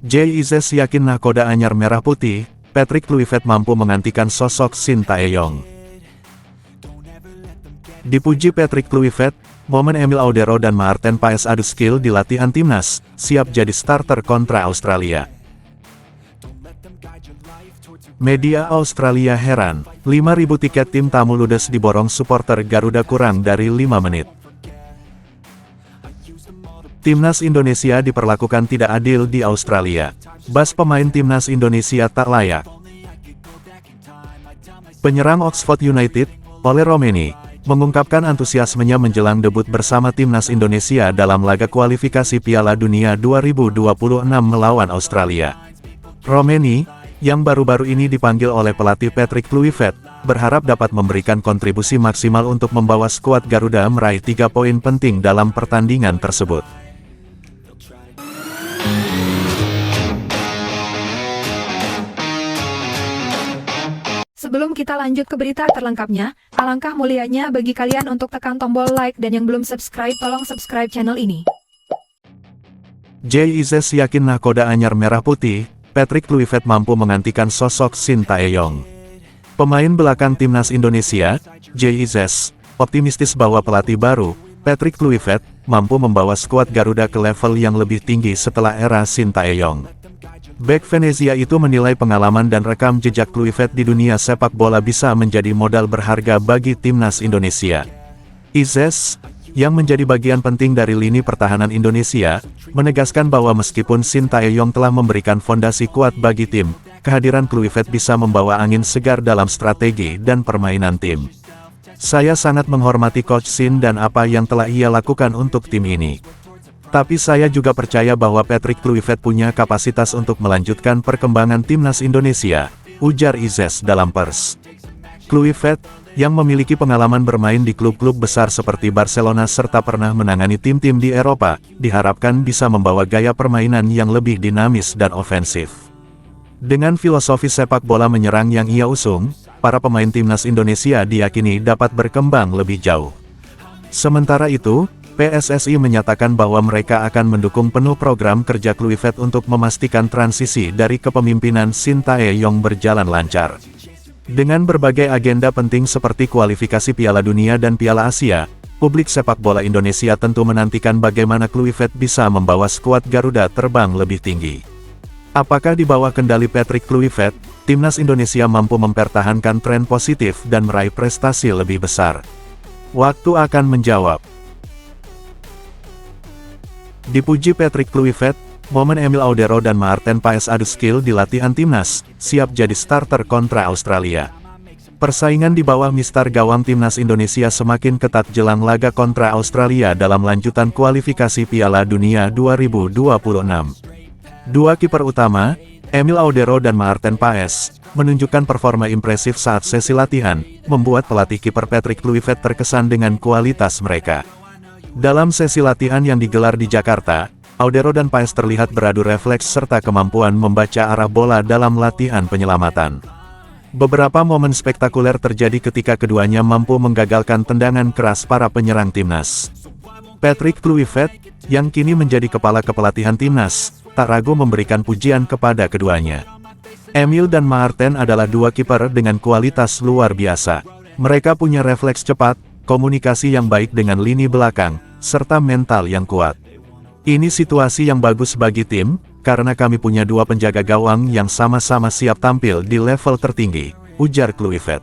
Jay Izzes yakin nahkoda anyar merah putih, Patrick Kluivert mampu menggantikan sosok Shin Tae-yong. Dipuji Patrick Kluivert, momen Emil Audero dan Maarten Paes adu skill di latihan timnas, siap jadi starter kontra Australia. Media Australia heran, 5.000 tiket tim tamu ludes diborong supporter Garuda kurang dari 5 menit. Timnas Indonesia diperlakukan tidak adil di Australia. Bas pemain Timnas Indonesia tak layak. Penyerang Oxford United, Ole Romeni, mengungkapkan antusiasmenya menjelang debut bersama Timnas Indonesia dalam laga kualifikasi Piala Dunia 2026 melawan Australia. Romeni, yang baru-baru ini dipanggil oleh pelatih Patrick Kluivert, berharap dapat memberikan kontribusi maksimal untuk membawa skuad Garuda meraih 3 poin penting dalam pertandingan tersebut. Sebelum kita lanjut ke berita terlengkapnya, alangkah mulianya bagi kalian untuk tekan tombol like dan yang belum subscribe tolong subscribe channel ini. Jay Izzes yakin nahkoda anyar merah putih, Patrick Kluivert mampu menggantikan sosok Shin Tae-yong. Pemain belakang Timnas Indonesia, Jay Izzes, optimistis bahwa pelatih baru, Patrick Kluivert, mampu membawa skuad Garuda ke level yang lebih tinggi setelah era Shin Tae-yong. Bek Venezia itu menilai pengalaman dan rekam jejak Kluivert di dunia sepak bola bisa menjadi modal berharga bagi Timnas Indonesia. Izzes, yang menjadi bagian penting dari lini pertahanan Indonesia, menegaskan bahwa meskipun Shin Tae-yong telah memberikan fondasi kuat bagi tim, kehadiran Kluivert bisa membawa angin segar dalam strategi dan permainan tim. Saya sangat menghormati Coach Shin dan apa yang telah ia lakukan untuk tim ini. Tapi saya juga percaya bahwa Patrick Kluivert punya kapasitas untuk melanjutkan perkembangan Timnas Indonesia, ujar Izzes dalam pers. Kluivert, yang memiliki pengalaman bermain di klub-klub besar seperti Barcelona serta pernah menangani tim-tim di Eropa, diharapkan bisa membawa gaya permainan yang lebih dinamis dan ofensif. Dengan filosofi sepak bola menyerang yang ia usung, para pemain Timnas Indonesia diyakini dapat berkembang lebih jauh. Sementara itu, PSSI menyatakan bahwa mereka akan mendukung penuh program kerja Kluivert untuk memastikan transisi dari kepemimpinan Shin Tae-yong berjalan lancar. Dengan berbagai agenda penting seperti kualifikasi Piala Dunia dan Piala Asia, publik sepak bola Indonesia tentu menantikan bagaimana Kluivert bisa membawa skuad Garuda terbang lebih tinggi. Apakah di bawah kendali Patrick Kluivert, Timnas Indonesia mampu mempertahankan tren positif dan meraih prestasi lebih besar? Waktu akan menjawab. Dipuji Patrick Kluivert, momen Emil Audero dan Maarten Paes adu skill di latihan timnas, siap jadi starter kontra Australia. Persaingan di bawah mistar gawang Timnas Indonesia semakin ketat jelang laga kontra Australia dalam lanjutan kualifikasi Piala Dunia 2026. Dua kiper utama, Emil Audero dan Maarten Paes, menunjukkan performa impresif saat sesi latihan, membuat pelatih kiper Patrick Kluivert terkesan dengan kualitas mereka. Dalam sesi latihan yang digelar di Jakarta, Audero dan Paes terlihat beradu refleks serta kemampuan membaca arah bola dalam latihan penyelamatan. Beberapa momen spektakuler terjadi ketika keduanya mampu menggagalkan tendangan keras para penyerang timnas. Patrick Kluivert, yang kini menjadi kepala kepelatihan timnas, tak ragu memberikan pujian kepada keduanya. Emil dan Maarten adalah dua kiper dengan kualitas luar biasa. Mereka punya refleks cepat, komunikasi yang baik dengan lini belakang, serta mental yang kuat. Ini situasi yang bagus bagi tim, karena kami punya dua penjaga gawang yang sama-sama siap tampil di level tertinggi, ujar Kluivert.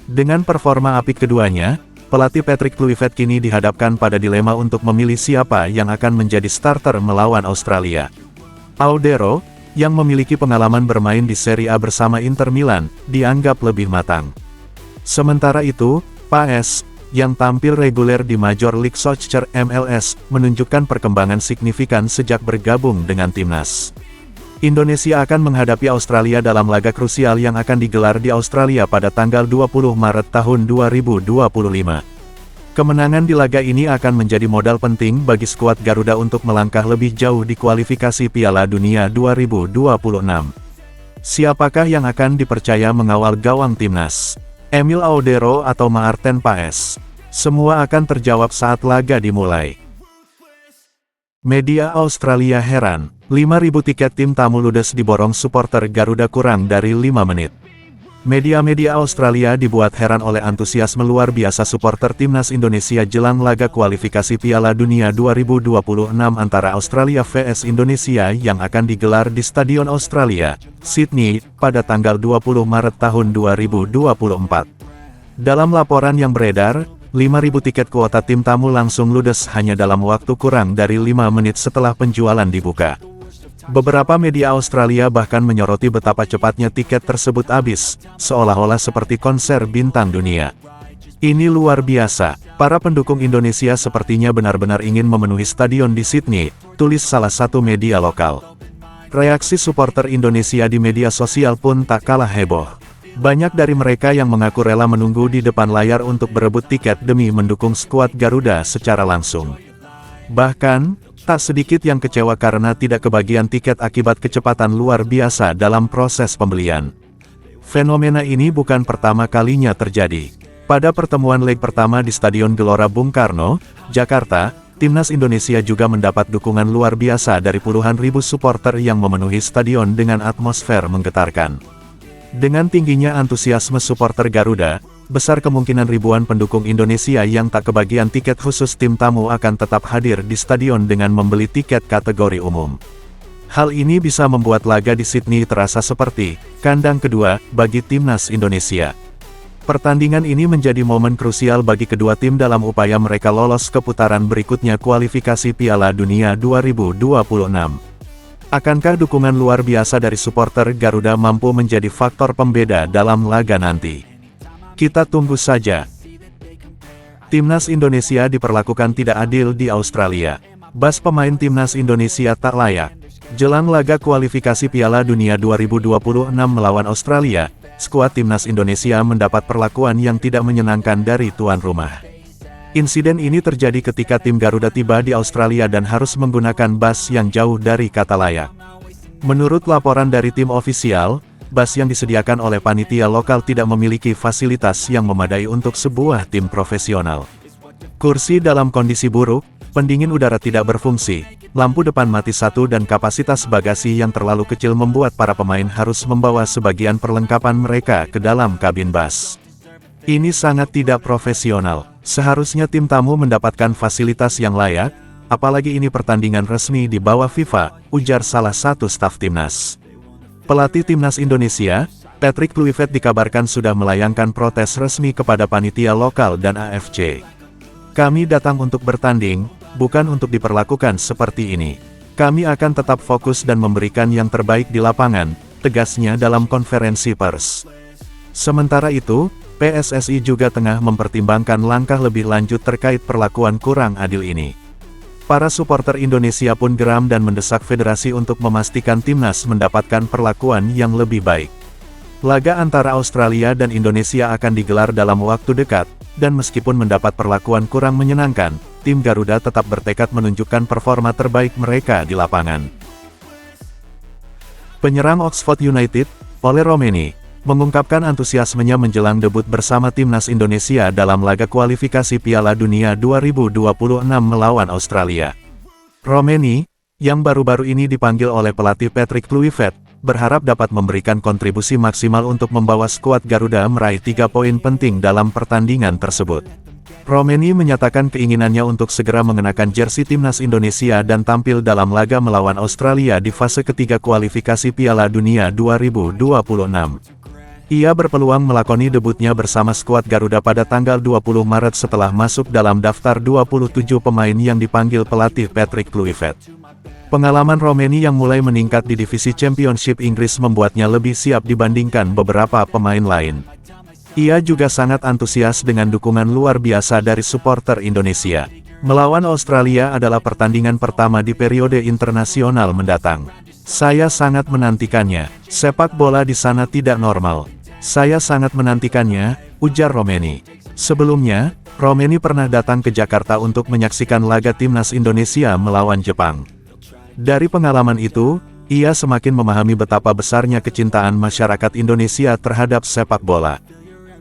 Dengan performa apik keduanya, pelatih Patrick Kluivert kini dihadapkan pada dilema untuk memilih siapa yang akan menjadi starter melawan Australia. Audero, yang memiliki pengalaman bermain di Serie A bersama Inter Milan, dianggap lebih matang. Sementara itu, Paes, yang tampil reguler di Major League Soccer (MLS), menunjukkan perkembangan signifikan sejak bergabung dengan timnas. Indonesia akan menghadapi Australia dalam laga krusial yang akan digelar di Australia pada tanggal 20 Maret tahun 2025. Kemenangan di laga ini akan menjadi modal penting bagi skuad Garuda untuk melangkah lebih jauh di kualifikasi Piala Dunia 2026. Siapakah yang akan dipercaya mengawal gawang timnas? Emil Audero atau Maarten Paes? Semua akan terjawab saat laga dimulai. Media Australia heran, 5.000 tiket tim tamu ludes diborong supporter Garuda kurang dari 5 menit. Media-media Australia dibuat heran oleh antusiasme luar biasa supporter timnas Indonesia jelang laga kualifikasi Piala Dunia 2026 antara Australia vs Indonesia yang akan digelar di Stadion Australia, Sydney, pada tanggal 20 Maret tahun 2024. Dalam laporan yang beredar, 5.000 tiket kuota tim tamu langsung ludes hanya dalam waktu kurang dari 5 menit setelah penjualan dibuka. Beberapa media Australia bahkan menyoroti betapa cepatnya tiket tersebut habis, seolah-olah seperti konser bintang dunia. Ini luar biasa, para pendukung Indonesia sepertinya benar-benar ingin memenuhi stadion di Sydney, tulis salah satu media lokal. Reaksi supporter Indonesia di media sosial pun tak kalah heboh. Banyak dari mereka yang mengaku rela menunggu di depan layar untuk berebut tiket demi mendukung skuad Garuda secara langsung. Bahkan, tak sedikit yang kecewa karena tidak kebagian tiket akibat kecepatan luar biasa dalam proses pembelian. Fenomena ini bukan pertama kalinya terjadi. Pada pertemuan leg pertama di Stadion Gelora Bung Karno, Jakarta, timnas Indonesia juga mendapat dukungan luar biasa dari puluhan ribu supporter yang memenuhi stadion dengan atmosfer menggetarkan. Dengan tingginya antusiasme supporter Garuda, besar kemungkinan ribuan pendukung Indonesia yang tak kebagian tiket khusus tim tamu akan tetap hadir di stadion dengan membeli tiket kategori umum. Hal ini bisa membuat laga di Sydney terasa seperti kandang kedua bagi timnas Indonesia. Pertandingan ini menjadi momen krusial bagi kedua tim dalam upaya mereka lolos ke putaran berikutnya kualifikasi Piala Dunia 2026. Akankah dukungan luar biasa dari supporter Garuda mampu menjadi faktor pembeda dalam laga nanti? Kita tunggu saja. Timnas Indonesia diperlakukan tidak adil di Australia. Bas pemain timnas Indonesia tak layak. Jelang laga kualifikasi Piala Dunia 2026 melawan Australia, skuad timnas Indonesia mendapat perlakuan yang tidak menyenangkan dari tuan rumah. Insiden ini terjadi ketika tim Garuda tiba di Australia dan harus menggunakan bas yang jauh dari kata layak. Menurut laporan dari tim ofisial, bas yang disediakan oleh panitia lokal tidak memiliki fasilitas yang memadai untuk sebuah tim profesional. Kursi dalam kondisi buruk, pendingin udara tidak berfungsi, lampu depan mati satu dan kapasitas bagasi yang terlalu kecil membuat para pemain harus membawa sebagian perlengkapan mereka ke dalam kabin bas. Ini sangat tidak profesional. Seharusnya tim tamu mendapatkan fasilitas yang layak, apalagi ini pertandingan resmi di bawah FIFA, ujar salah satu staf timnas. Pelatih timnas Indonesia, Patrick Kluivert dikabarkan sudah melayangkan protes resmi kepada panitia lokal dan AFC. Kami datang untuk bertanding, bukan untuk diperlakukan seperti ini. Kami akan tetap fokus dan memberikan yang terbaik di lapangan, tegasnya dalam konferensi pers. Sementara itu, PSSI juga tengah mempertimbangkan langkah lebih lanjut terkait perlakuan kurang adil ini. Para supporter Indonesia pun geram dan mendesak federasi untuk memastikan timnas mendapatkan perlakuan yang lebih baik. Laga antara Australia dan Indonesia akan digelar dalam waktu dekat, dan meskipun mendapat perlakuan kurang menyenangkan, tim Garuda tetap bertekad menunjukkan performa terbaik mereka di lapangan. Penyerang Oxford United, Ole Romeni, mengungkapkan antusiasmenya menjelang debut bersama timnas Indonesia dalam laga kualifikasi Piala Dunia 2026 melawan Australia. Romeni, yang baru-baru ini dipanggil oleh pelatih Patrick Kluivert, berharap dapat memberikan kontribusi maksimal untuk membawa skuad Garuda meraih 3 poin penting dalam pertandingan tersebut. Romeni menyatakan keinginannya untuk segera mengenakan jersey timnas Indonesia dan tampil dalam laga melawan Australia di fase ketiga kualifikasi Piala Dunia 2026. Ia berpeluang melakoni debutnya bersama skuad Garuda pada tanggal 20 Maret setelah masuk dalam daftar 27 pemain yang dipanggil pelatih Patrick Kluivert. Pengalaman Romeni yang mulai meningkat di divisi Championship Inggris membuatnya lebih siap dibandingkan beberapa pemain lain. Ia juga sangat antusias dengan dukungan luar biasa dari supporter Indonesia. Melawan Australia adalah pertandingan pertama di periode internasional mendatang. Saya sangat menantikannya. Sepak bola di sana tidak normal. Saya sangat menantikannya, ujar Romeni. Sebelumnya, Romeni pernah datang ke Jakarta untuk menyaksikan laga timnas Indonesia melawan Jepang. Dari pengalaman itu, ia semakin memahami betapa besarnya kecintaan masyarakat Indonesia terhadap sepak bola.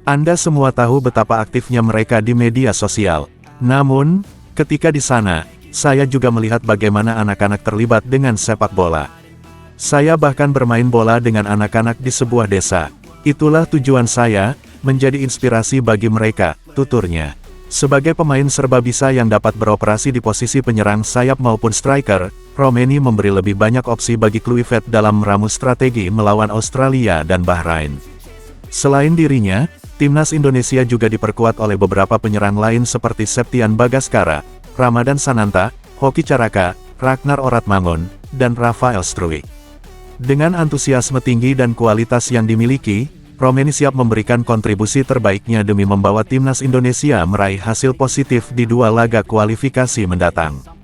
Anda semua tahu betapa aktifnya mereka di media sosial. Namun, ketika di sana, saya juga melihat bagaimana anak-anak terlibat dengan sepak bola. Saya bahkan bermain bola dengan anak-anak di sebuah desa. Itulah tujuan saya, menjadi inspirasi bagi mereka, tuturnya. Sebagai pemain serba bisa yang dapat beroperasi di posisi penyerang sayap maupun striker, Romeni memberi lebih banyak opsi bagi Kluivert dalam meramu strategi melawan Australia dan Bahrain. Selain dirinya, timnas Indonesia juga diperkuat oleh beberapa penyerang lain seperti Septian Bagaskara, Ramadan Sananta, Hoki Caraka, Ragnar Oratmangun, dan Rafael Struijk. Dengan antusiasme tinggi dan kualitas yang dimiliki, Romeni siap memberikan kontribusi terbaiknya demi membawa timnas Indonesia meraih hasil positif di 2 laga kualifikasi mendatang.